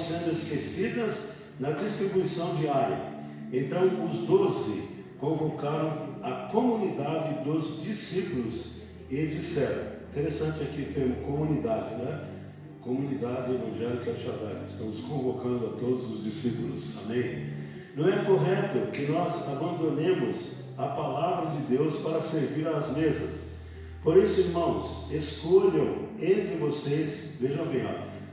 sendo esquecidas na distribuição diária. Então os 12 convocaram a comunidade dos discípulos e disseram, interessante aqui o termo comunidade, né? Comunidade evangélica El Shaddai, estamos convocando a todos os discípulos, amém? Não é correto que nós abandonemos a palavra de Deus para servir às mesas. Por isso, irmãos, escolham entre vocês, vejam bem,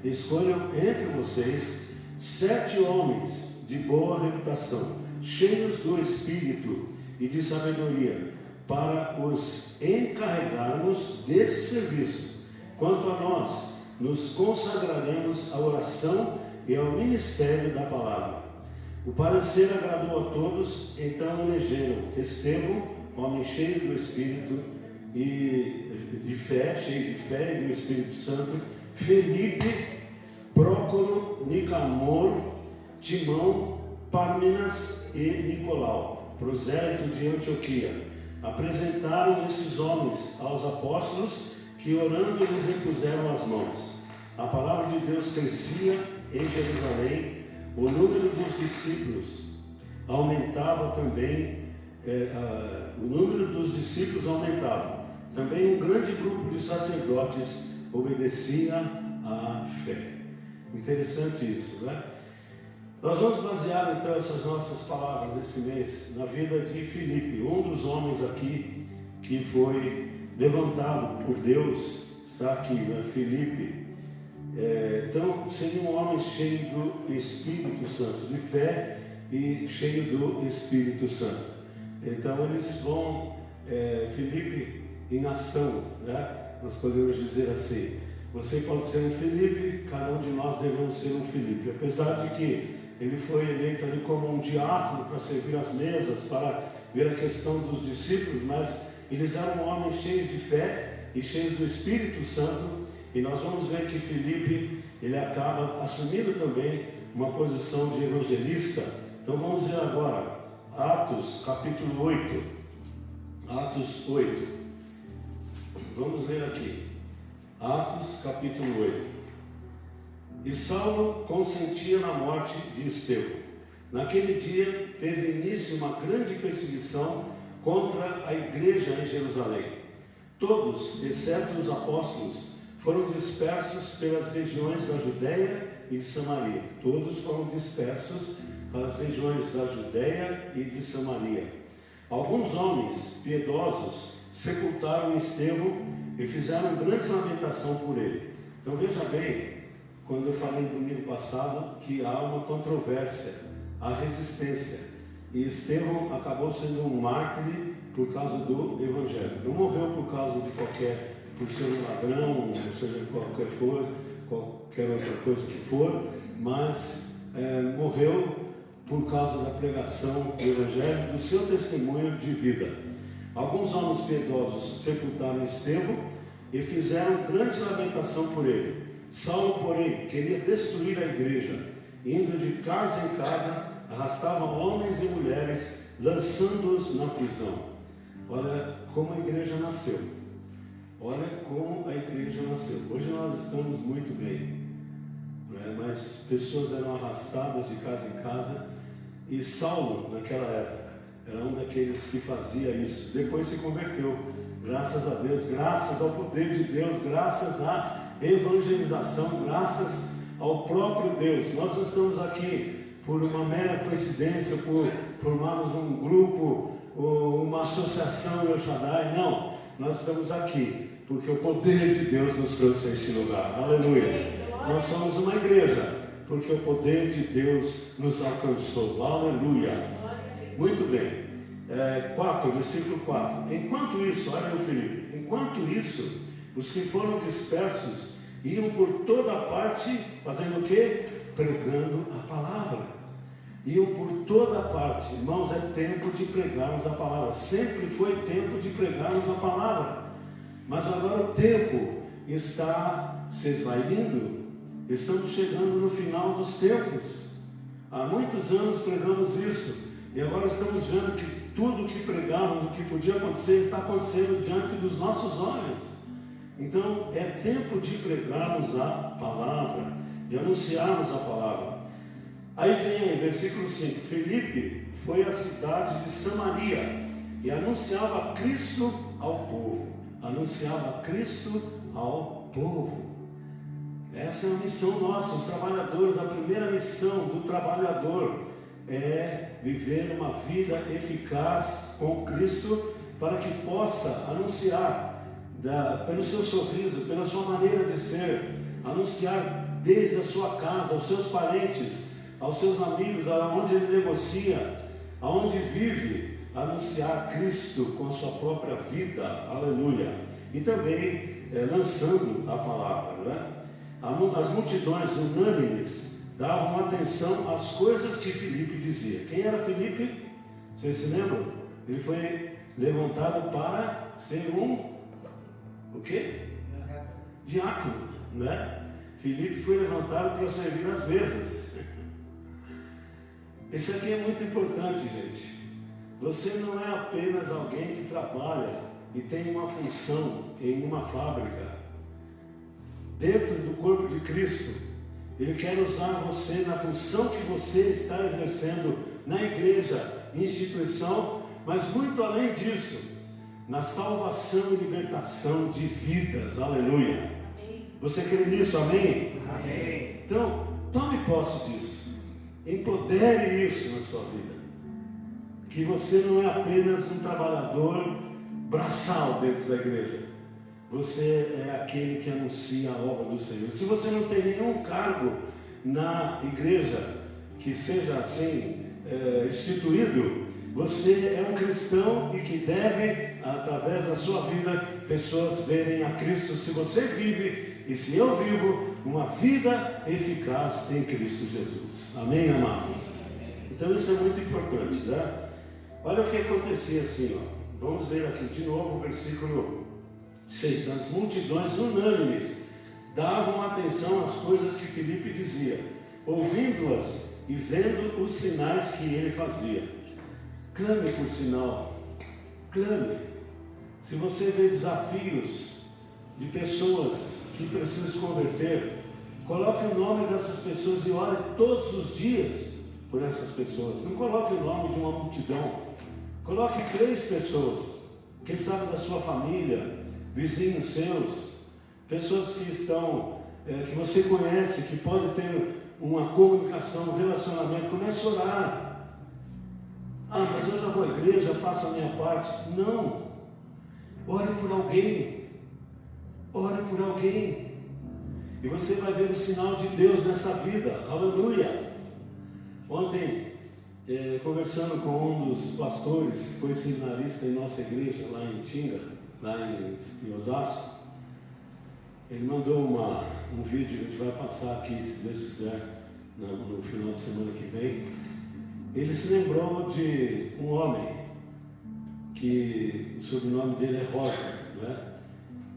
escolham entre vocês 7 homens de boa reputação, cheios do Espírito e de sabedoria, para os encarregarmos desse serviço. Quanto a nós, nos consagraremos à oração e ao ministério da palavra. O parecer agradou a todos, então elegeram Estevão, homem cheio do Espírito e de fé, cheio de fé e do Espírito Santo, Felipe, Prócoro, Nicanor, Timão, Pármenas e Nicolau, prosélito de Antioquia. Apresentaram esses homens aos apóstolos, que orando lhes impuseram as mãos. A palavra de Deus crescia em Jerusalém, o número dos discípulos aumentava também, Também um grande grupo de sacerdotes obedecia à fé. Interessante isso, né? Nós vamos basear então essas nossas palavras esse mês na vida de Filipe, um dos homens aqui que foi levantado por Deus, está aqui, né? Filipe. Então, seria um homem cheio do Espírito Santo, de fé e cheio do Espírito Santo. Então, eles vão, Filipe em ação, né? Nós podemos dizer assim: você pode ser um Filipe, cada um de nós devemos ser um Filipe. Apesar de que ele foi eleito ali como um diácono para servir as mesas, para ver a questão dos discípulos, mas eles eram homens cheios de fé e cheios do Espírito Santo. E nós vamos ver que Filipe, ele acaba assumindo também uma posição de evangelista. Então vamos ver agora Atos capítulo 8. Atos 8. Vamos ler aqui. Atos capítulo 8. E Saulo consentia na morte de Estevão. Naquele dia teve início uma grande perseguição contra a igreja em Jerusalém. Todos, exceto os apóstolos, foram dispersos pelas regiões da Judéia e de Samaria. Todos foram dispersos para as regiões da Judéia e de Samaria. Alguns homens piedosos sepultaram Estevão e fizeram grande lamentação por ele. Então veja bem, quando eu falei no domingo passado que há uma controvérsia, há resistência. E Estevão acabou sendo um mártir por causa do Evangelho. Não morreu por causa de por ser um ladrão, ou seja, qualquer outra coisa que for, mas morreu por causa da pregação do Evangelho, do seu testemunho de vida. Alguns homens piedosos sepultaram Estevão e fizeram grande lamentação por ele. Saulo, porém, queria destruir a igreja, indo de casa em casa, arrastava homens e mulheres, lançando-os na prisão. Olha como a igreja nasceu. Olha como a igreja nasceu. Hoje nós estamos muito bem, né? Mas pessoas eram arrastadas de casa em casa. E Saulo, naquela época, era um daqueles que fazia isso. Depois se converteu, graças a Deus, graças ao poder de Deus, graças à evangelização, graças ao próprio Deus. Nós não estamos aqui por uma mera coincidência, por formarmos um grupo ou uma associação El Shaddai. Não, nós estamos aqui porque o poder de Deus nos trouxe a este lugar. Aleluia. Nós somos uma igreja porque o poder de Deus nos alcançou. Aleluia. Muito bem. 4, versículo 4. Enquanto isso, olha o Filipe, enquanto isso, os que foram dispersos iam por toda parte, fazendo o quê? Pregando a palavra. Iam por toda parte. Irmãos, é tempo de pregarmos a palavra. Sempre foi tempo de pregarmos a palavra. Mas agora o tempo está se esvaindo. Estamos chegando no final dos tempos. Há muitos anos pregamos isso. E agora estamos vendo que tudo que pregávamos, o que podia acontecer, está acontecendo diante dos nossos olhos. Então é tempo de pregarmos a palavra. de anunciarmos a palavra. Aí vem versículo 5, Filipe foi à cidade de Samaria e anunciava Cristo ao povo. Anunciava Cristo ao povo. Essa é a missão nossa, os trabalhadores. A primeira missão do trabalhador é viver uma vida eficaz com Cristo, para que possa anunciar pelo seu sorriso, pela sua maneira de ser, anunciar desde a sua casa, aos seus parentes, aos seus amigos, aonde ele negocia, aonde vive, anunciar Cristo com a sua própria vida, aleluia, e também lançando a palavra, não é? As multidões unânimes davam atenção às coisas que Filipe dizia. Quem era Filipe? Vocês se lembram? Ele foi levantado para ser o quê? Diácono, né? Filipe foi levantado para servir nas mesas. Isso aqui é muito importante, gente. Você não é apenas alguém que trabalha e tem uma função em uma fábrica. Dentro do corpo de Cristo, Ele quer usar você na função que você está exercendo na igreja, instituição, mas muito além disso, na salvação e libertação de vidas, aleluia. Você crê nisso, amém? Amém. Então, tome posse disso, empodere isso na sua vida, que você não é apenas um trabalhador braçal dentro da igreja. Você é aquele que anuncia a obra do Senhor. Se você não tem nenhum cargo na igreja que seja assim instituído, você é um cristão e que deve, através da sua vida, pessoas verem a Cristo. Se você vive e se eu vivo uma vida eficaz em Cristo Jesus. Amém, amados? Então isso é muito importante, né? Olha o que acontecia assim, ó. Vamos ver aqui de novo o versículo 6. As multidões unânimes davam atenção às coisas que Filipe dizia, ouvindo-as e vendo os sinais que ele fazia. Clame por sinal, clame. Se você vê desafios de pessoas que precisam se converter, coloque o nome dessas pessoas e ore todos os dias por essas pessoas. Não coloque o nome de uma multidão, coloque 3 pessoas, quem sabe da sua família, vizinhos seus, pessoas que estão, que você conhece, que pode ter uma comunicação, um relacionamento. Comece a orar. Ah, mas eu já vou à igreja, faço a minha parte. Não, ore por alguém, ore por alguém, e você vai ver o sinal de Deus nessa vida, aleluia. Ontem, conversando com um dos pastores, que foi seminarista em nossa igreja, lá em Tinga, lá em Osasco, ele mandou um vídeo, a gente vai passar aqui, se Deus quiser, no final de semana que vem. Ele se lembrou de um homem, que o sobrenome dele é Rosa, né?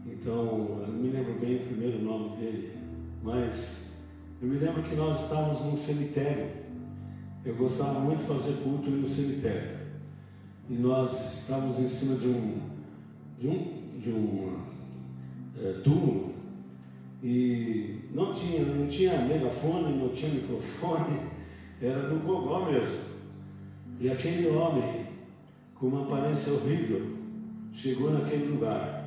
Então, eu não me lembro bem o primeiro nome dele, mas eu me lembro que nós estávamos num cemitério. Eu gostava muito de fazer culto no cemitério, e nós estávamos em cima de um túmulo, e não tinha megafone, não tinha microfone, era no gogó mesmo. E aquele homem, com uma aparência horrível, chegou naquele lugar,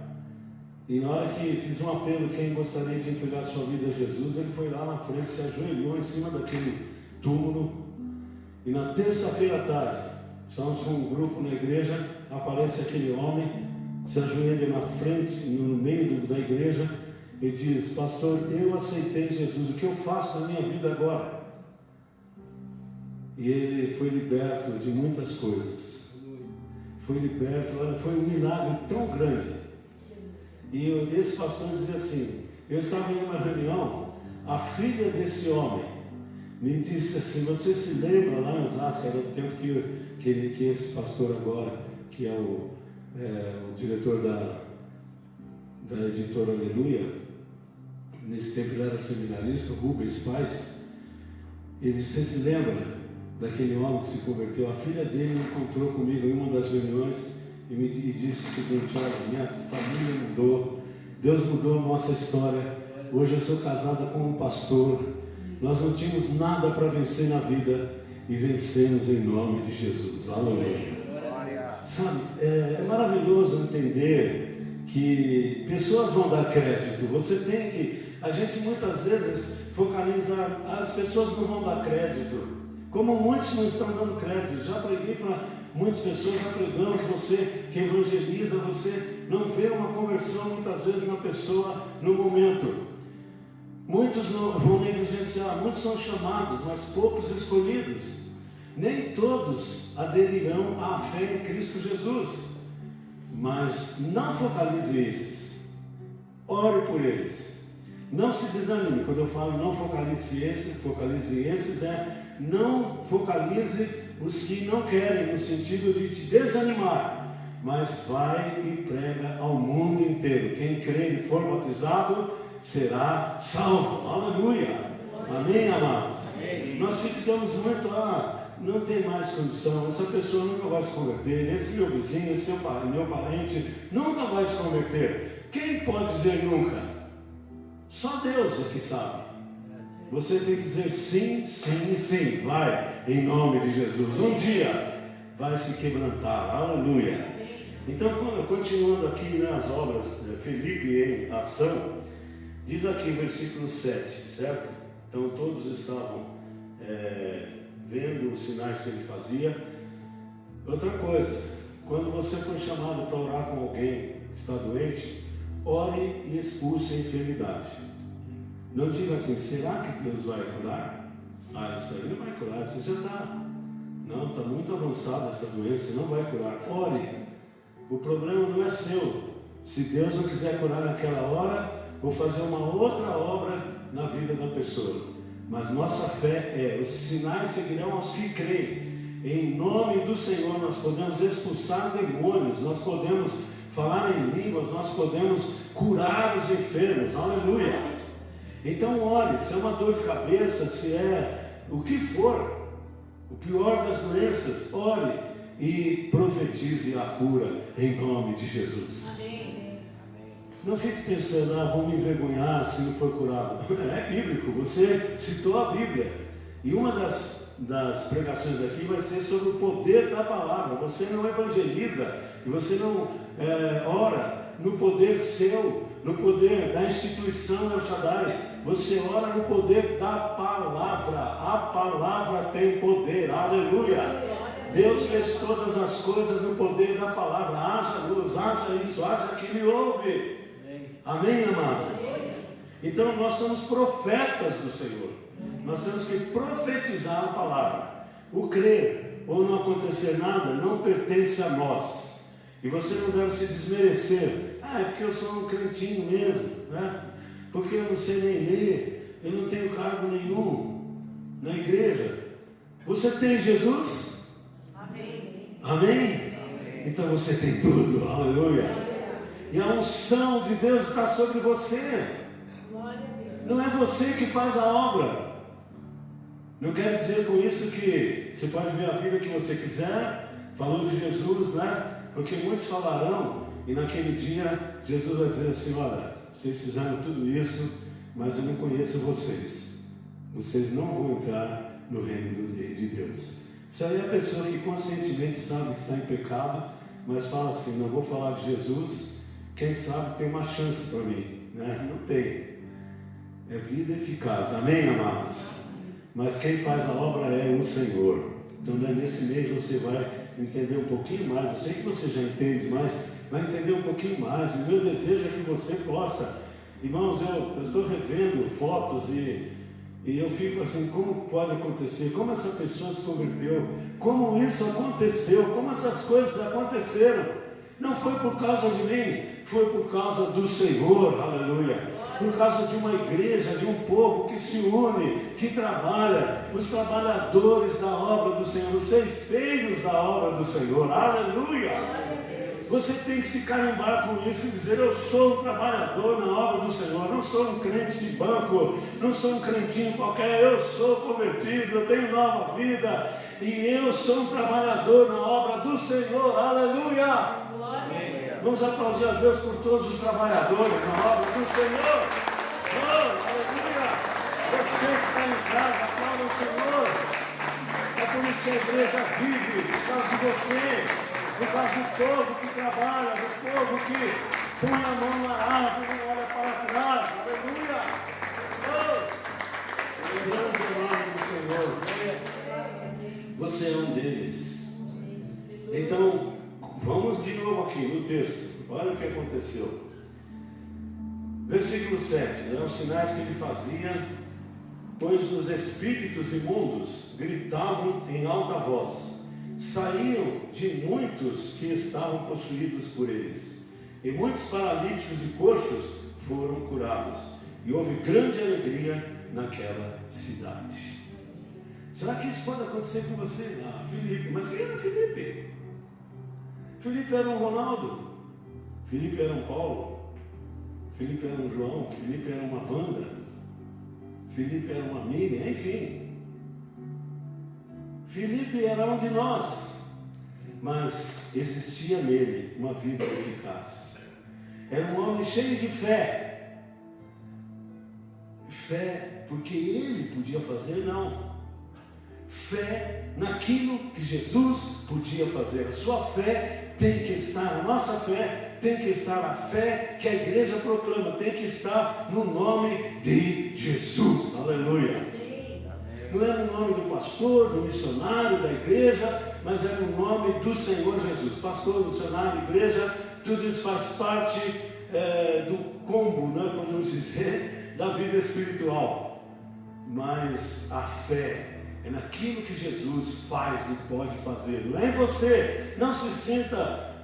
e na hora que fiz um apelo, quem gostaria de entregar sua vida a Jesus, ele foi lá na frente, se ajoelhou em cima daquele túmulo. E na terça-feira à tarde, estamos com um grupo na igreja, aparece aquele homem, se ajoelha na frente, no meio da igreja, e diz: pastor, eu aceitei Jesus, o que eu faço na minha vida agora? E ele foi liberto de muitas coisas, foi liberto, olha, foi um milagre tão grande. E esse pastor dizia assim: eu estava em uma reunião, a filha desse homem me disse assim: você se lembra lá em Osasco, era o tempo que esse pastor agora, que é o diretor da editora Aleluia, nesse tempo ele era seminarista, o Rubens Paz. Ele disse: você se lembra daquele homem que se converteu? A filha dele encontrou comigo em uma das reuniões e disse o seguinte: olha, minha família mudou, Deus mudou a nossa história, hoje eu sou casada com um pastor, Nós não tínhamos nada para vencer na vida e vencemos em nome de Jesus. Aleluia. Sabe, é maravilhoso entender que pessoas vão dar crédito. A gente muitas vezes focaliza, as pessoas não vão dar crédito. Como muitos não estão dando crédito. Já preguei para muitas pessoas, já pregamos, você que evangeliza, você não vê uma conversão muitas vezes na pessoa no momento. Muitos não vão negligenciar, muitos são chamados, mas poucos escolhidos. Nem todos aderirão à fé em Cristo Jesus. Mas não focalize esses. Ore por eles. Não se desanime. Quando eu falo não focalize esses, não focalize os que não querem, no sentido de te desanimar. Mas vai e prega ao mundo inteiro. Quem crer e for batizado será salvo. Aleluia. Amém, amados? Amém. Nós fixamos muito, não tem mais condição, essa pessoa nunca vai se converter, esse meu vizinho, esse meu parente, nunca vai se converter. Quem pode dizer nunca? Só Deus é que sabe. Você tem que dizer sim, sim, sim. Vai, em nome de Jesus. Um dia vai se quebrantar. Aleluia. Então, continuando aqui nas obras, Felipe em ação, diz aqui o versículo 7, certo? Então todos estavam vendo os sinais que ele fazia. Outra coisa, quando você for chamado para orar com alguém que está doente, ore e expulse a enfermidade. Não diga assim, será que Deus vai curar? Isso aí não vai curar, você já está. Não, está muito avançada essa doença, não vai curar. Ore. O problema não é seu. Se Deus não quiser curar naquela hora, vou fazer uma outra obra na vida da pessoa. Mas nossa fé os sinais seguirão aos que creem. Em nome do Senhor nós podemos expulsar demônios, nós podemos falar em línguas, nós podemos curar os enfermos. Aleluia. Então ore, se é uma dor de cabeça, se é o que for, o pior das doenças, ore e profetize a cura em nome de Jesus. Amém. Não fique pensando, vou me envergonhar se não for curado. É bíblico, você citou a Bíblia. E uma das pregações aqui vai ser sobre o poder da palavra. Você não evangeliza, e você não ora no poder seu, no poder da instituição El Shaddai. Você ora no poder da palavra. A palavra tem poder. Aleluia. Deus fez todas as coisas no poder da palavra. Haja luz, haja isso, haja que me ouve. Amém, amados? Então nós somos profetas do Senhor. Nós temos que profetizar a palavra. O crer ou não acontecer nada não pertence a nós. E você não deve se desmerecer. É porque eu sou um crentinho mesmo, né? Porque eu não sei nem ler, eu não tenho cargo nenhum na igreja. Você tem Jesus? Amém? Amém? Então você tem tudo. Aleluia. E a unção de Deus está sobre você. Não é você que faz a obra. Não quero dizer com isso que você pode ver a vida que você quiser. Falou de Jesus, né? Porque muitos falarão, e naquele dia Jesus vai dizer assim: olha, vocês fizeram tudo isso, mas eu não conheço vocês. Vocês não vão entrar no reino de Deus. Isso aí é a pessoa que conscientemente sabe que está em pecado, mas fala assim: não vou falar de Jesus, quem sabe tem uma chance para mim, né? Não tem. É vida eficaz, amém, amados? Mas quem faz a obra é o Senhor. Então nesse mês você vai entender um pouquinho mais. Eu sei que você já entende, mas vai entender um pouquinho mais. E o meu desejo é que você possa. Irmãos, eu estou revendo fotos e eu fico assim: como pode acontecer? Como essa pessoa se converteu? Como isso aconteceu? Como essas coisas aconteceram? Não foi por causa de mim, foi por causa do Senhor. Aleluia. Por causa de uma igreja, de um povo que se une, que trabalha, os trabalhadores da obra do Senhor, os ceifeiros da obra do Senhor. Aleluia. Você tem que se carimbar com isso e dizer: eu sou um trabalhador na obra do Senhor. Não sou um crente de banco, não sou um crentinho qualquer. Eu sou convertido, eu tenho nova vida e eu sou um trabalhador na obra do Senhor. Aleluia. Vamos aplaudir a Deus por todos os trabalhadores na obra do Senhor. Oh, aleluia. Você que está em casa, aplauda o Senhor. É por isso que a igreja vive, por causa de você, por causa do povo que trabalha, do povo que põe a mão no arado e não olha para trás. Aleluia! Grande é o nome do Senhor. Você é um deles. Então, vamos de novo aqui no texto. Olha o que aconteceu. Versículo 7. Eram os sinais que ele fazia, pois os espíritos imundos gritavam em alta voz. Saíam de muitos que estavam possuídos por eles. E muitos paralíticos e coxos foram curados. E houve grande alegria naquela cidade. Será que isso pode acontecer com você? Ah, Felipe. Mas quem era Felipe? Felipe era um Ronaldo. Felipe era um Paulo. Felipe era um João. Felipe era uma Wanda. Felipe era uma Miriam. Enfim. Felipe era um de nós. Mas existia nele uma vida eficaz. Era um homem cheio de fé. Fé porque ele podia fazer, não. Fé naquilo que Jesus podia fazer. A sua fé tem que estar, a nossa fé tem que estar, a fé que a igreja proclama tem que estar no nome de Jesus. Aleluia. Não é no nome do pastor, do missionário, da igreja, mas é no nome do Senhor Jesus. Pastor, missionário, igreja, tudo isso faz parte do combo, né, podemos dizer, da vida espiritual. Mas a fé é naquilo que Jesus faz e pode fazer. Não é em você. Não se sinta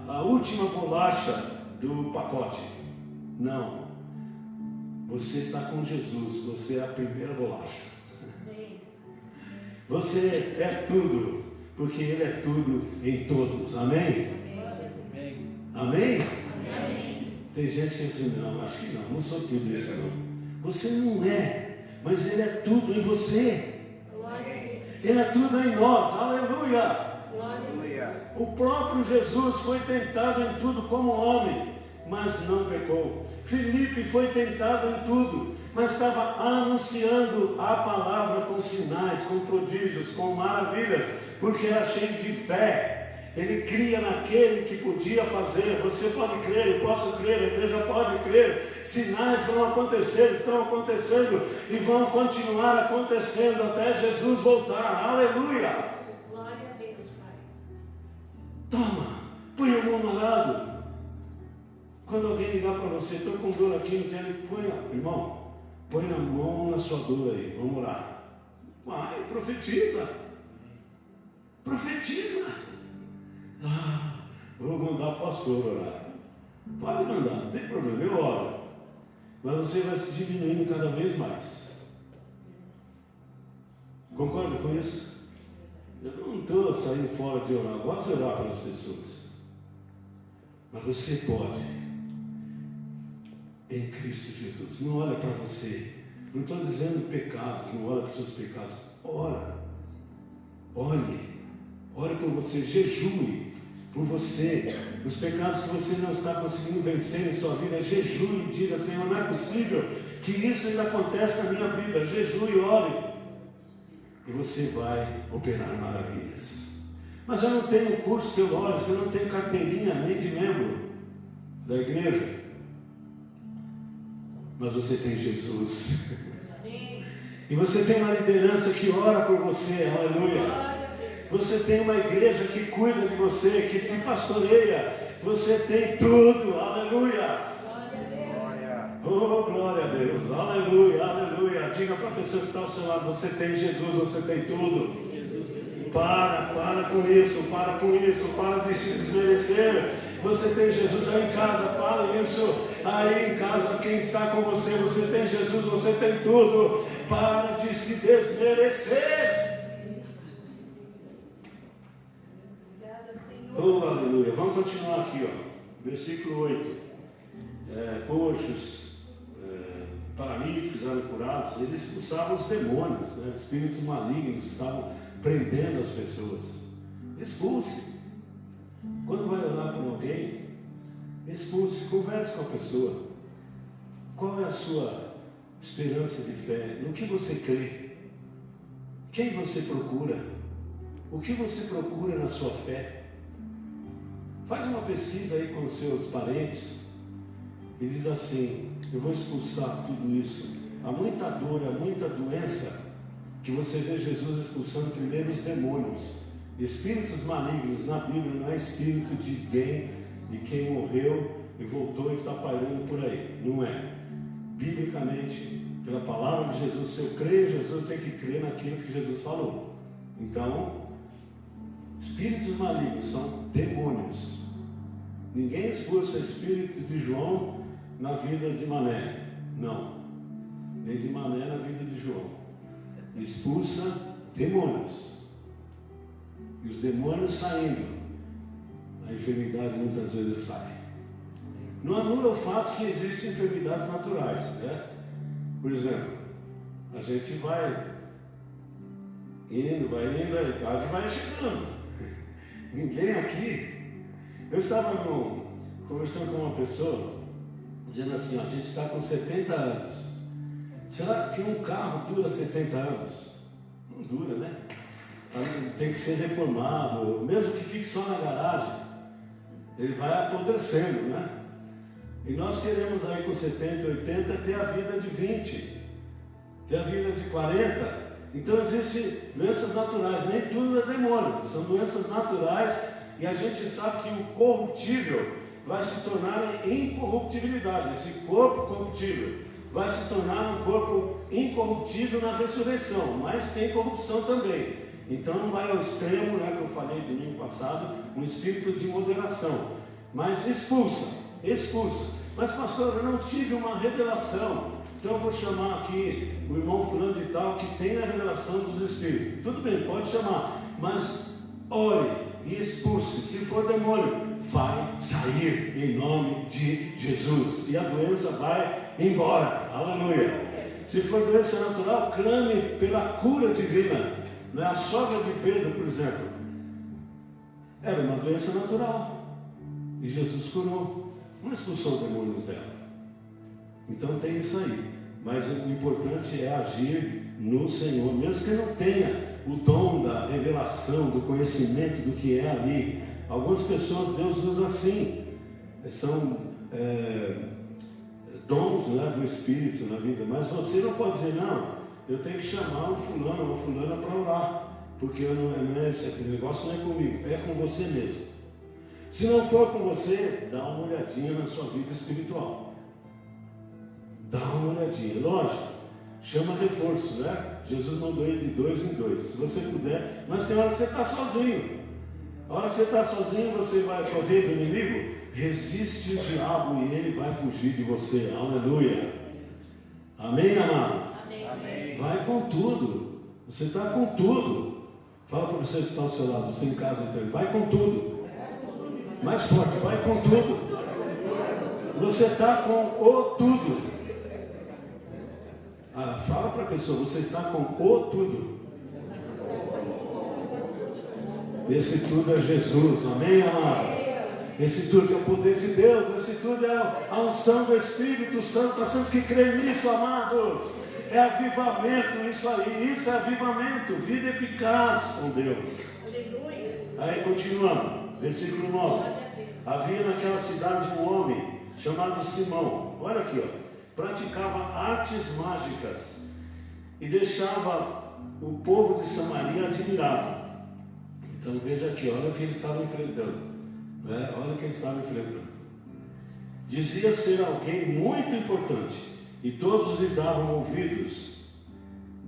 a última bolacha do pacote. Não. Você está com Jesus. Você é a primeira bolacha. Você é tudo, porque Ele é tudo em todos. Amém? Amém? Amém? Tem gente que diz assim, não, acho que não sou tudo isso não. Você não é. Mas Ele é tudo em você. Ele é tudo em nós. Aleluia. O próprio Jesus foi tentado em tudo como homem, mas não pecou. Filipe foi tentado em tudo, mas estava anunciando a palavra com sinais, com prodígios, com maravilhas, porque era cheio de fé. Ele cria naquele que podia fazer. Você pode crer, eu posso crer, a igreja pode crer. Sinais vão acontecer, estão acontecendo e vão continuar acontecendo até Jesus voltar. Aleluia! Glória a Deus, Pai. Toma, põe a mão no arado. Quando alguém ligar para você, estou com dor aqui, não tem, irmão, põe a mão na sua dor aí, vamos orar. Vai, profetiza. Profetiza. Vou mandar o pastor orar. Pode mandar, não tem problema, eu oro. Mas você vai se diminuindo cada vez mais. Concorda com isso? Eu não estou saindo fora de orar, eu gosto de orar pelas pessoas. Mas você pode, em Cristo Jesus. Não olha para você. Não estou dizendo pecados, não olha para os seus pecados. Ora. Ore por você, jejue por você, os pecados que você não está conseguindo vencer em sua vida. Jejue e diga, Senhor, não é possível que isso ainda aconteça na minha vida. Jejue e ore, e você vai operar maravilhas. Mas eu não tenho curso teológico, eu não tenho carteirinha nem de membro da igreja. Mas você tem Jesus. E você tem uma liderança que ora por você, aleluia. Você tem uma igreja que cuida de você, que te pastoreia. Você tem tudo, aleluia. Oh, glória a Deus, aleluia, aleluia. Diga para a pessoa que está ao seu lado, você tem Jesus, você tem tudo. Para com isso, para de se desmerecer. Você tem Jesus aí em casa, fala isso. Aí em casa, quem está com você, você tem Jesus, você tem tudo. Para de se desmerecer. Oh, aleluia. Vamos continuar aqui, ó. Versículo 8. Coxos, paralíticos eram curados. Eles expulsavam os demônios, né? Espíritos malignos estavam prendendo as pessoas. Expulse. Quando vai orar por alguém, expulse, converse com a pessoa. Qual é a sua esperança de fé, no que você crê, quem você procura, o que você procura na sua fé. Faz uma pesquisa aí com os seus parentes e diz assim: eu vou expulsar tudo isso. Há muita dor, há muita doença, que você vê Jesus expulsando primeiro os demônios. Espíritos malignos na Bíblia não é espírito de quem morreu e voltou e está pairando por aí. Não é. Biblicamente, pela palavra de Jesus, se eu creio em Jesus, eu tenho que crer naquilo que Jesus falou. Então, espíritos malignos são demônios. Ninguém expulsa espírito de João na vida de Mané. Não. Nem de Mané na vida de João. Expulsa demônios. E os demônios saindo, a enfermidade muitas vezes sai. Não anula o fato que existem enfermidades naturais, né? Por exemplo, a gente vai indo, a idade vai chegando. Ninguém aqui. Eu estava conversando com uma pessoa, dizendo assim: ó, a gente está com 70 anos. Será que um carro dura 70 anos? Não dura, né? Tem que ser reformado, mesmo que fique só na garagem, ele vai apodrecendo, né? E nós queremos aí com 70, 80 ter a vida de 20, ter a vida de 40. Então existem doenças naturais, nem tudo é demônio, são doenças naturais, e a gente sabe que o corruptível vai se tornar em incorruptibilidade. Esse corpo corruptível vai se tornar um corpo incorruptível na ressurreição, mas tem corrupção também. Então não vai ao extremo, né, que eu falei domingo passado, um espírito de moderação, mas expulsa. Mas pastor, eu não tive uma revelação, então eu vou chamar aqui o irmão fulano de tal que tem a revelação dos espíritos. Tudo bem, pode chamar, mas ore e expulse. Se for demônio, vai sair em nome de Jesus, e a doença vai embora. Aleluia. Se for doença natural, clame pela cura divina. Não é? A sogra de Pedro, por exemplo, era uma doença natural e Jesus curou, não expulsou demônios dela. Então tem isso aí, mas o importante é agir no Senhor, mesmo que não tenha o dom da revelação, do conhecimento do que é ali. Algumas pessoas Deus usa assim, são dons, né, do Espírito na vida, mas você não pode dizer: não, eu tenho que chamar um fulano ou uma fulana para orar, porque esse negócio não é comigo, é com você mesmo. Se não for com você, dá uma olhadinha na sua vida espiritual. Dá uma olhadinha, lógico, chama reforço, né? Jesus mandou ir de 2 em 2, se você puder, mas tem hora que você está sozinho. A hora que você está sozinho, você vai correr do inimigo, resiste o diabo e ele vai fugir de você. Aleluia. Amém, amado? Amém. Vai com tudo. Você está com tudo. Fala para você que está ao seu lado, você em casa, então, vai com tudo. Mais forte, vai com tudo. Você está com o tudo. Fala para a pessoa, você está com o tudo. Esse tudo é Jesus, amém, amado? Esse tudo é o poder de Deus, esse tudo é a unção do Espírito Santo. Nós temos que crer nisso, amados. É avivamento, isso aí, isso é avivamento, vida eficaz com Deus. Aí continuando, versículo 9. Havia naquela cidade um homem chamado Simão, olha aqui, ó, praticava artes mágicas e deixava o povo de Samaria admirado. Então veja aqui, olha o que ele estava enfrentando, né? Olha o que ele estava enfrentando. Dizia ser alguém muito importante, e todos lhe davam ouvidos,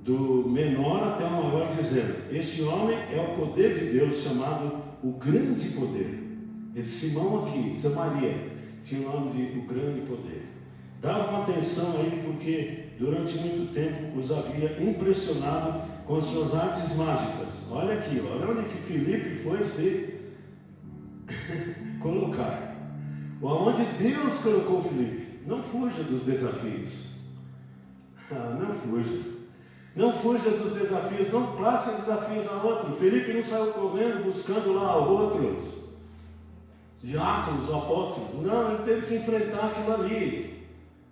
do menor até o maior, dizendo: este homem é o poder de Deus, chamado o grande poder. Esse Simão aqui, Samaria, tinha o nome de o grande poder. Davam atenção a ele porque durante muito tempo os havia impressionado com as suas artes mágicas. Olha aqui, olha onde que Filipe foi se colocar. Onde Deus colocou Filipe. Não fuja dos desafios. Não fuja. Não fuja dos desafios. Não passe desafios a outro. Filipe não saiu correndo buscando lá outros diáconos, apóstolos. Não, ele teve que enfrentar aquilo ali.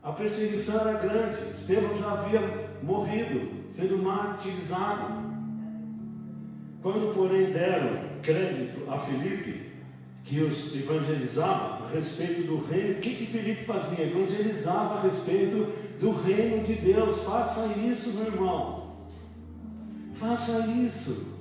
A perseguição era grande. Estevão já havia morrido, sendo martirizado. Quando, porém, deram crédito a Filipe, que os evangelizava a respeito do reino, o que Filipe fazia? Evangelizava a respeito do reino de Deus. Faça isso, meu irmão. Faça isso.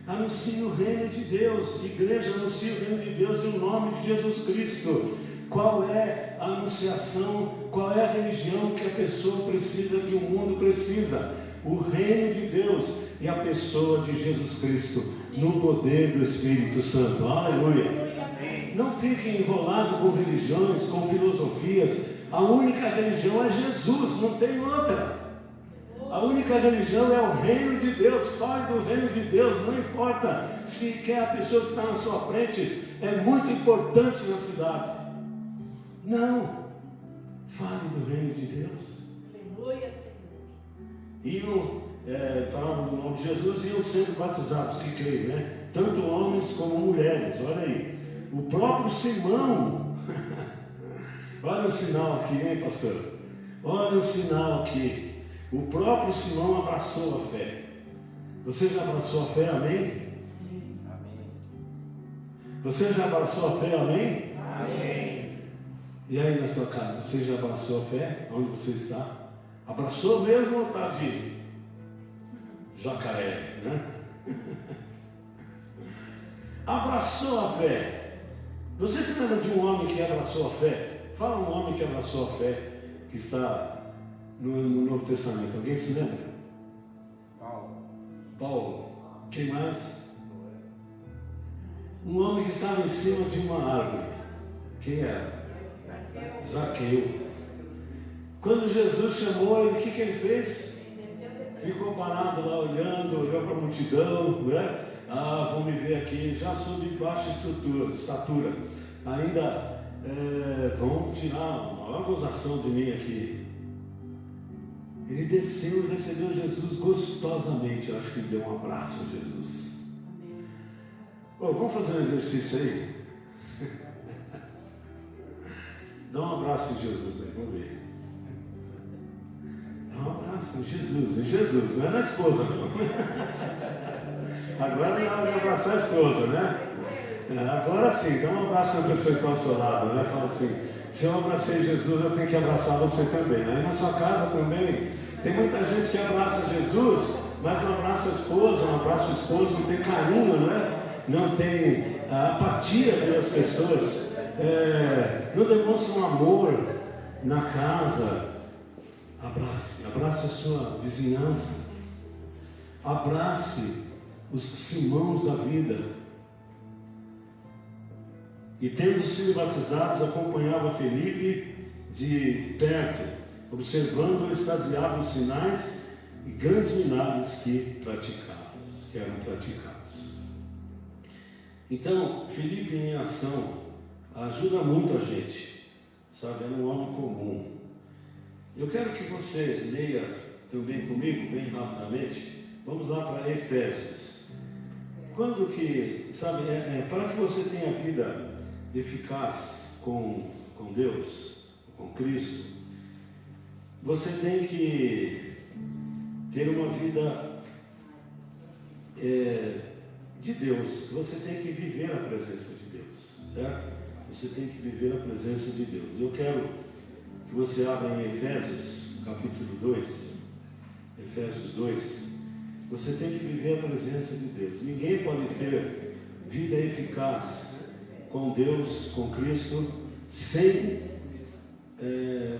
Anuncie o reino de Deus. Igreja, anuncie o reino de Deus em nome de Jesus Cristo. Qual é a anunciação? Qual é a religião que a pessoa precisa, que o mundo precisa? O reino de Deus e a pessoa de Jesus Cristo, no poder do Espírito Santo. Aleluia. Não fiquem enrolados com religiões, com filosofias. A única religião é Jesus, não tem outra. A única religião é o reino de Deus. Fale do reino de Deus, não importa se quer a pessoa que está na sua frente é muito importante na cidade. Não, fale do reino de Deus. Iam, falavam do nome de Jesus, iam sendo batizados, que creio, né? Tanto homens como mulheres. Olha aí, o próprio Simão, olha o sinal aqui, hein, pastor? Olha o sinal aqui. O próprio Simão abraçou a fé. Você já abraçou a fé, amém? Amém. Você já abraçou a fé, amém? Amém. E aí na sua casa, você já abraçou a fé? Onde você está? Abraçou mesmo ou está de jacaré, né? Abraçou a fé. Você se lembra de um homem que abraçou a fé? Fala um homem que abraçou a fé, que está no Novo Testamento. Alguém se lembra? Paulo. Quem mais? Um homem que estava em cima de uma árvore. Quem era? Zaqueu. Quando Jesus chamou ele, o que ele fez? Ficou parado lá olhando, olhou para a multidão, né? Vão me ver aqui, já sou de baixa estatura. Ainda vão tirar uma maior gozação de mim aqui. Ele desceu e recebeu Jesus gostosamente. Eu acho que ele deu um abraço a Jesus. Vamos fazer um exercício aí? Dá um abraço em Jesus aí, vamos ver. Dá um abraço em Jesus, não é na esposa não. Agora é hora de abraçar a esposa, né? Agora sim, dá um abraço na pessoa que está ao seu lado, né? Fala assim, se eu abracei Jesus, eu tenho que abraçar você também. Aí na sua casa também, tem muita gente que abraça Jesus, mas não abraça a esposa, não abraça o esposo, não tem carinho, né? Não tem apatia pelas pessoas, não demonstra um amor na casa. Abrace a sua vizinhança, abrace os Simãos da vida. E tendo sido batizados, acompanhava Felipe de perto, observando extasiado os sinais e grandes milagres que eram praticados. Então, Felipe em ação ajuda muito a gente, sabe? É um homem comum. Eu quero que você leia também comigo, bem rapidamente. Vamos lá para Efésios. Quando que, sabe, para que você tenha vida eficaz com Deus, com Cristo, você tem que ter uma vida de Deus. Você tem que viver a presença de Deus, certo? Você tem que viver a presença de Deus. Eu quero que você abra em Efésios, capítulo 2, Efésios 2. Você tem que viver a presença de Deus. Ninguém pode ter vida eficaz com Deus, com Cristo, sem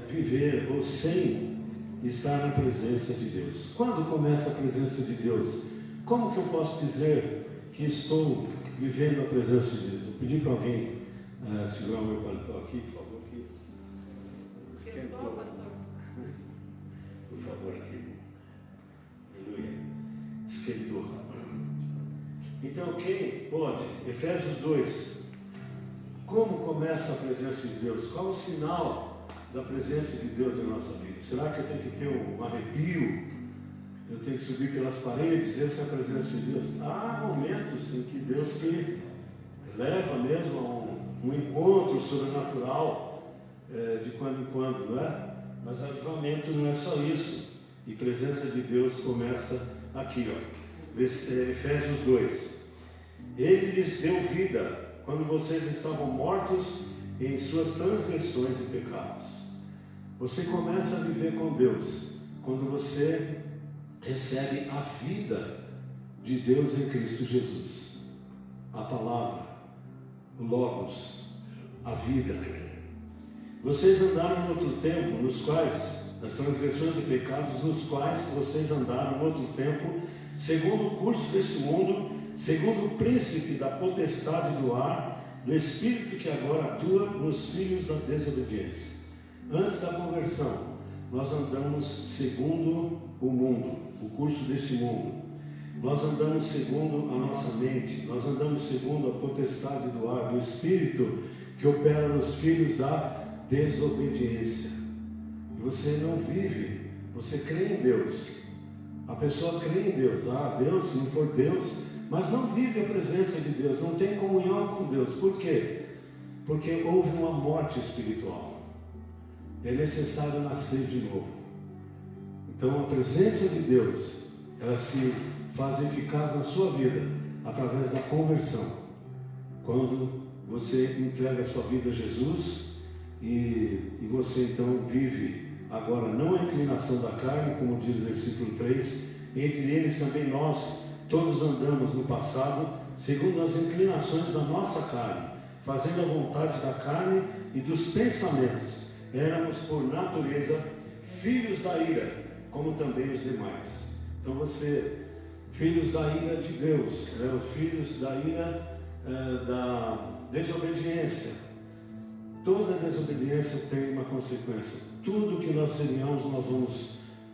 viver ou sem estar na presença de Deus. Quando começa a presença de Deus? Como que eu posso dizer que estou vivendo a presença de Deus? Vou pedir para alguém segurar o meu paletó aqui, por favor. Aqui. Esquentou, pastor. Por favor, aqui. Aleluia. Esquentou. Então, quem pode? Efésios 2. Como começa a presença de Deus? Qual o sinal da presença de Deus em nossa vida? Será que eu tenho que ter um arrepio? Eu tenho que subir pelas paredes? Essa é a presença de Deus. Há momentos em que Deus te leva mesmo a um encontro sobrenatural de quando em quando, não é? Mas avivamento não é só isso. E presença de Deus começa aqui, ó. Efésios 2. Ele lhes deu vida quando vocês estavam mortos em suas transgressões e pecados. Você começa a viver com Deus quando você recebe a vida de Deus em Cristo Jesus. A palavra, o Logos, a vida. Vocês andaram em outro tempo, nas transgressões e pecados, nos quais vocês andaram em outro tempo, segundo o curso deste mundo, segundo o príncipe da potestade do ar, do espírito que agora atua nos filhos da desobediência. Antes da conversão, nós andamos segundo o mundo, o curso deste mundo. Nós andamos segundo a nossa mente, nós andamos segundo a potestade do ar, do espírito que opera nos filhos da desobediência. E você não vive, você crê em Deus. A pessoa crê em Deus. Deus, se não for Deus, mas não vive a presença de Deus, não tem comunhão com Deus. Por quê? Porque houve uma morte espiritual. É necessário nascer de novo. Então a presença de Deus, ela se faz eficaz na sua vida através da conversão. Quando você entrega a sua vida a Jesus e você então vive agora não a inclinação da carne, como diz o versículo 3, entre eles também nós todos andamos no passado segundo as inclinações da nossa carne, fazendo a vontade da carne e dos pensamentos. Éramos por natureza filhos da ira, como também os demais. Então você, filhos da ira de Deus, filhos da ira da desobediência. Toda desobediência tem uma consequência. Tudo que nós semeamos,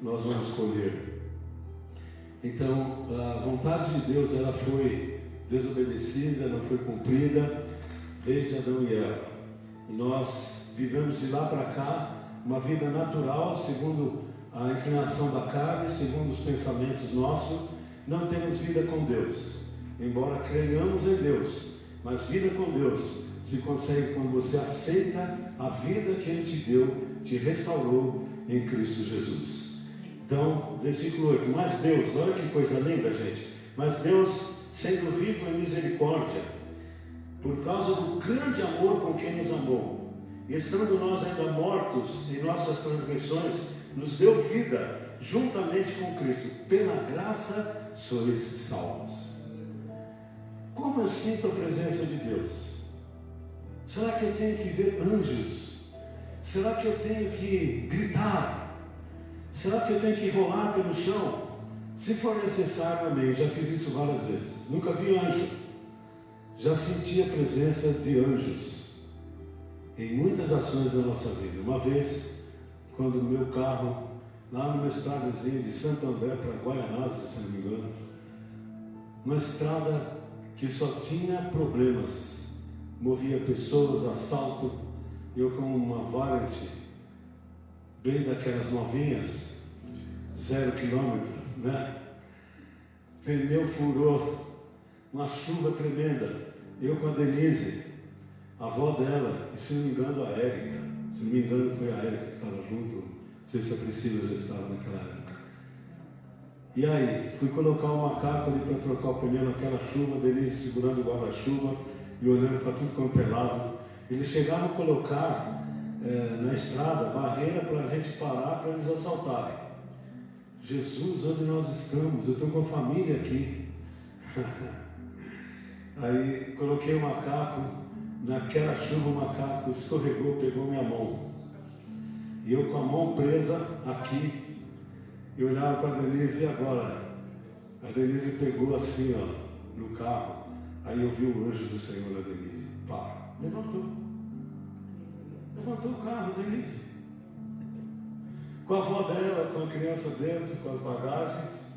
nós vamos colher. Então, a vontade de Deus, ela foi desobedecida, não foi cumprida desde Adão e Eva. E nós vivemos de lá para cá uma vida natural, segundo a inclinação da carne, segundo os pensamentos nossos. Não temos vida com Deus, embora creiamos em Deus, mas vida com Deus se consegue quando você aceita a vida que Ele te deu, te restaurou em Cristo Jesus. Então, versículo 8, mas Deus, olha que coisa linda, gente, mas Deus, sendo rico em misericórdia, por causa do grande amor com quem nos amou, e estando nós ainda mortos em nossas transgressões, nos deu vida juntamente com Cristo. Pela graça sois salvos. Como eu sinto a presença de Deus? Será que eu tenho que ver anjos? Será que eu tenho que gritar? Será que eu tenho que rolar pelo chão? Se for necessário, amém. Já fiz isso várias vezes. Nunca vi anjo. Já senti a presença de anjos em muitas ações da nossa vida. Uma vez, quando o meu carro, lá numa estradazinha de Santo André para Guaianazes, se não me engano, uma estrada que só tinha problemas, morria pessoas, assalto, eu com uma Variant, bem daquelas novinhas, 0 quilômetro, né? Pneu furou, uma chuva tremenda, eu com a Denise, a avó dela, e se não me engano a Érica, se não me engano foi a Érica que estava junto, não sei se a Priscila já estava naquela época. E aí, fui colocar o macaco ali para trocar o pneu naquela chuva, a Denise segurando o guarda-chuva e olhando para tudo quanto é lado. Eles chegaram a colocar na estrada barreira para a gente parar, para eles assaltarem. Jesus, onde nós estamos? Eu estou com a família aqui. Aí coloquei o macaco, naquela chuva o macaco escorregou, pegou minha mão. E eu com a mão presa aqui, e olhava para a Denise, e agora? A Denise pegou assim, ó, no carro. Aí eu vi o anjo do Senhor na Denise. Pá, levantou o carro, Denise. Com a avó dela, com a criança dentro, com as bagagens,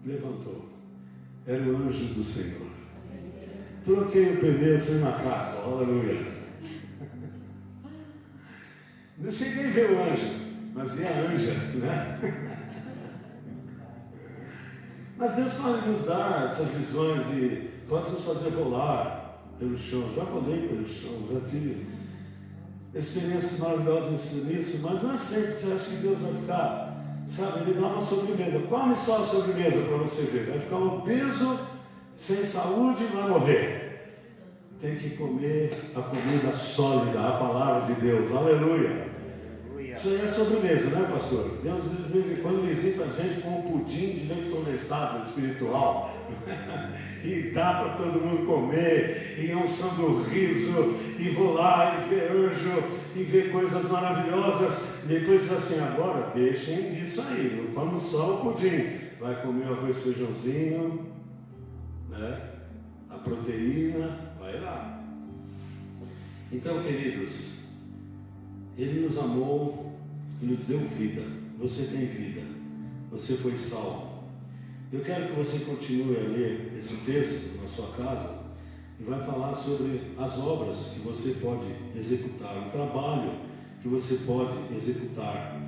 levantou. Era o anjo do Senhor. Troquei o pneu sem macaco, aleluia. Não cheguei a ver o anjo, mas vi a anja, né? Mas Deus pode nos dar essas visões e pode nos fazer rolar pelo chão. Já rolei pelo chão, já tive experiências maravilhosas nisso, mas não é sempre você acha que Deus vai ficar, sabe, Ele dá uma sobremesa. Come só a sobremesa para você ver. Vai ficar obeso, sem saúde e vai morrer. Tem que comer a comida sólida, a palavra de Deus. Aleluia! Isso aí é sobremesa, né, pastor? Deus de vez em quando visita a gente com um pudim de leite condensado espiritual e dá para todo mundo comer, e unção do riso, e vou lá e ver anjo, e ver coisas maravilhosas. Depois diz assim: agora deixem disso aí, não come só o pudim, vai comer o arroz, feijãozinho, né? A proteína, vai lá. Então, queridos, Ele nos amou e nos deu vida. Você tem vida, você foi salvo. Eu quero que você continue a ler esse texto na sua casa e vai falar sobre as obras que você pode executar, o trabalho que você pode executar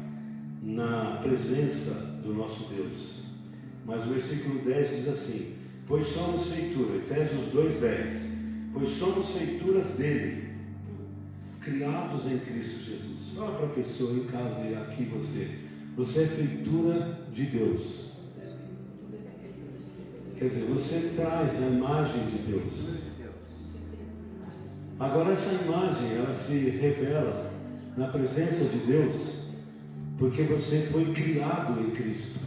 na presença do nosso Deus. Mas o versículo 10 diz assim: pois somos feitura, Efésios 2:10, pois somos feituras dele, criados em Cristo Jesus. Fala para a pessoa em casa e aqui você é feitura de Deus. Quer dizer, você traz a imagem de Deus. Agora essa imagem, ela se revela na presença de Deus, porque você foi criado em Cristo.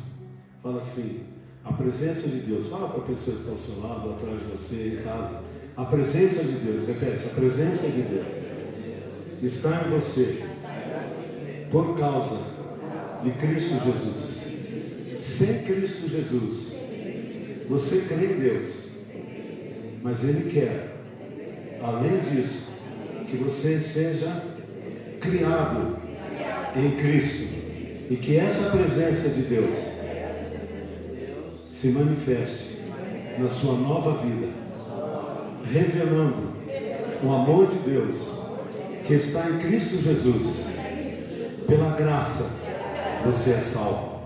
Fala assim: a presença de Deus. Fala para a pessoa que está ao seu lado, atrás de você, em casa. A presença de Deus, repete, a presença de Deus está em você por causa de Cristo Jesus. Sem Cristo Jesus, você crê em Deus, mas Ele quer, além disso, que você seja criado em Cristo, e que essa presença de Deus se manifeste na sua nova vida, revelando o amor de Deus que está em Cristo Jesus. Pela graça você é salvo.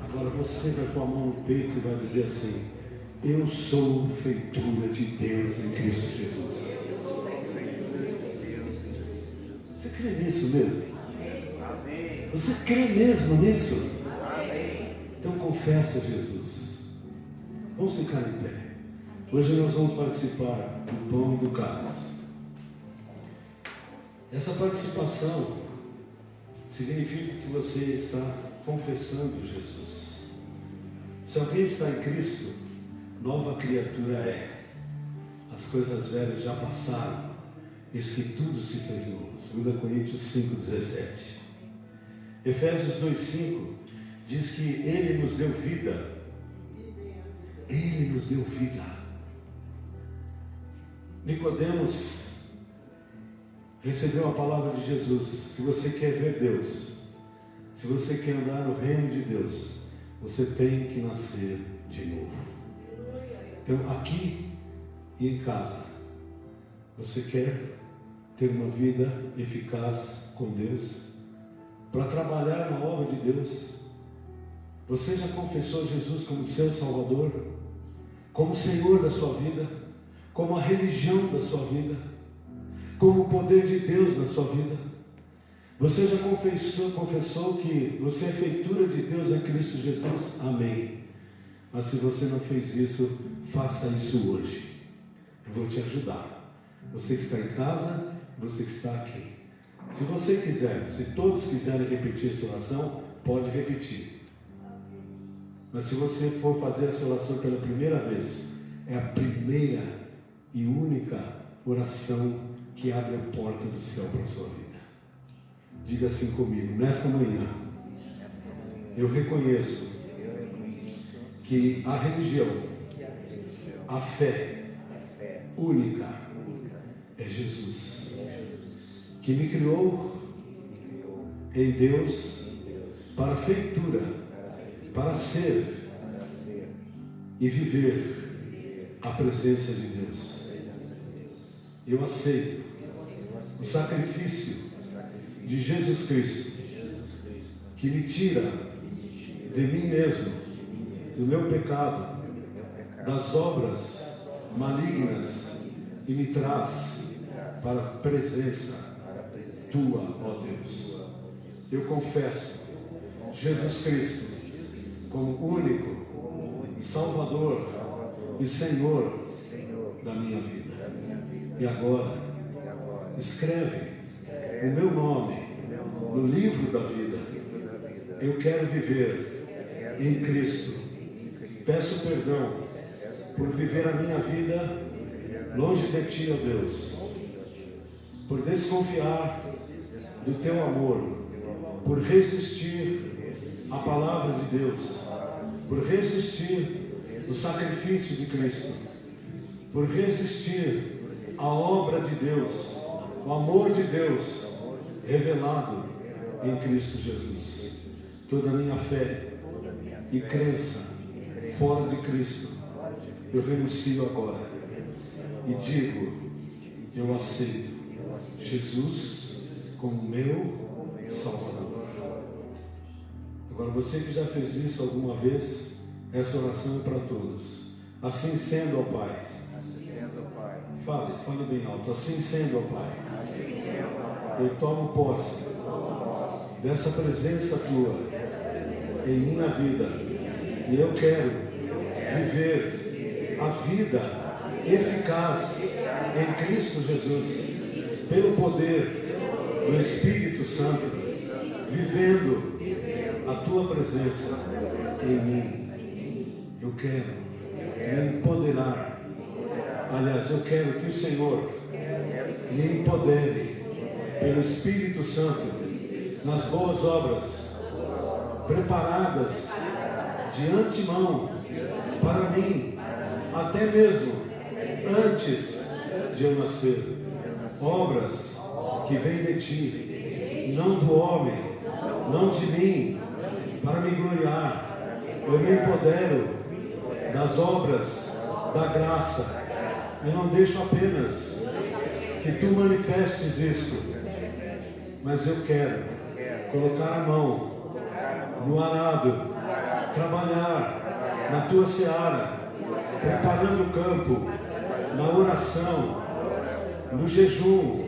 Agora você vai com a mão no peito e vai dizer assim: eu sou feitura de Deus em Cristo Jesus. Você crê nisso mesmo? Você crê mesmo nisso? Então confessa Jesus. Vamos ficar em pé. Hoje nós vamos participar do pão e do cálice. Essa participação significa que você está confessando Jesus. Se alguém está em Cristo, nova criatura é. As coisas velhas já passaram, eis que tudo se fez novo. 2 Coríntios 5:17. Efésios 2:5 diz que Ele nos deu vida. Ele nos deu vida. Nicodemos recebeu a palavra de Jesus. Se você quer ver Deus, se você quer andar no reino de Deus, você tem que nascer de novo. Então, aqui e em casa, você quer ter uma vida eficaz com Deus, para trabalhar na obra de Deus? Você já confessou Jesus como seu Salvador, como Senhor da sua vida, como a religião da sua vida, como o poder de Deus na sua vida? Você já confessou que você é feitura de Deus em Cristo Jesus? Amém. Mas se você não fez isso, faça isso hoje. Eu vou te ajudar. Você que está em casa, você que está aqui. Se você quiser, se todos quiserem repetir essa oração, pode repetir. Mas se você for fazer essa oração pela primeira vez, é a primeira e única oração que abre a porta do céu para a sua vida. Diga assim comigo: nesta manhã, eu reconheço que a religião, a fé única é Jesus, que me criou em Deus para feitura, para ser e viver a presença de Deus. Eu aceito o sacrifício de Jesus Cristo, que me tira de mim mesmo, do meu pecado, das obras malignas, e me traz para a presença tua, ó Deus. Eu confesso Jesus Cristo como único Salvador e Senhor da minha vida. E agora, escreve o meu nome no livro da vida. Eu quero viver em Cristo. Peço perdão por viver a minha vida longe de Ti, ó Deus, por desconfiar do Teu amor, por resistir à palavra de Deus, por resistir ao sacrifício de Cristo, por resistir à obra de Deus, o amor de Deus revelado em Cristo Jesus. Toda a minha fé e crença fora de Cristo, eu renuncio agora e digo: eu aceito Jesus como meu Salvador. Agora, você que já fez isso alguma vez, essa oração é para todos. Assim sendo, ó Pai, fale bem alto. Assim sendo, ó Pai, eu tomo posse dessa presença Tua em minha vida, e eu quero viver a vida eficaz em Cristo Jesus, pelo poder do Espírito Santo, vivendo a Tua presença em mim. Eu quero me empoderar. Aliás, eu quero que o Senhor me empodere pelo Espírito Santo nas boas obras preparadas de antemão para mim, até mesmo antes de eu nascer. Obras que vêm de Ti, não do homem, não de mim, para me gloriar. Eu me empodero das obras da graça. Eu não deixo apenas que Tu manifestes isto, mas eu quero colocar a mão no arado, trabalhar na Tua seara, preparando o campo, na oração, no jejum,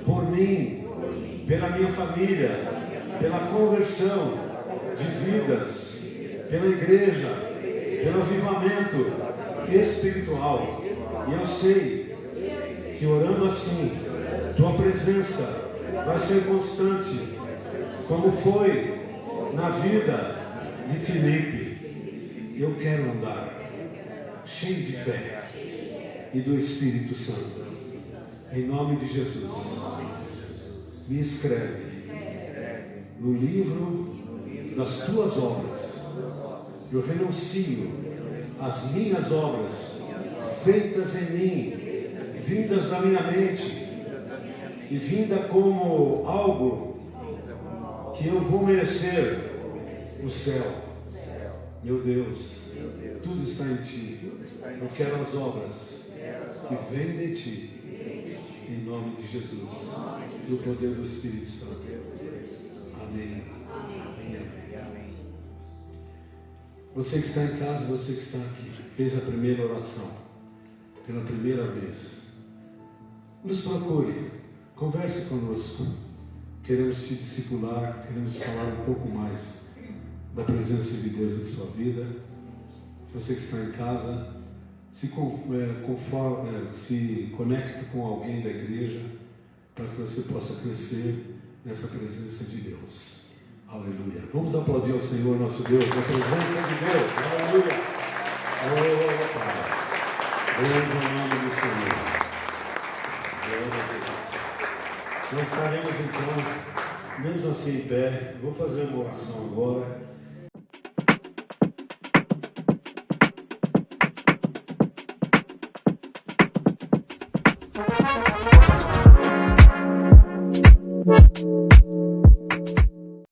por mim, pela minha família, pela conversão de vidas, pela igreja, pelo avivamento espiritual. E eu sei que orando assim, Tua presença vai ser constante, como foi na vida de Filipe. Eu quero andar cheio de fé e do Espírito Santo. Em nome de Jesus, me escreve no livro das Tuas obras. Eu renuncio às minhas obras feitas em mim, vindas da minha mente e vinda como algo que eu vou merecer o céu. Meu Deus, tudo está em Ti. Eu quero as obras que vêm de Ti, em nome de Jesus, no poder do Espírito Santo. Amém. Amém. Você que está em casa, você que está aqui, fez a primeira oração pela primeira vez, nos procure, converse conosco. Queremos te discipular, queremos falar um pouco mais da presença de Deus em sua vida. Você que está em casa, se conecte com alguém da igreja, para que você possa crescer nessa presença de Deus. Aleluia. Vamos aplaudir ao Senhor nosso Deus, a presença de Deus. Aleluia. Oh, Pai. Glória ao nome do Senhor. Glória a Deus. Nós estaremos então, mesmo assim em pé. Vou fazer uma oração agora.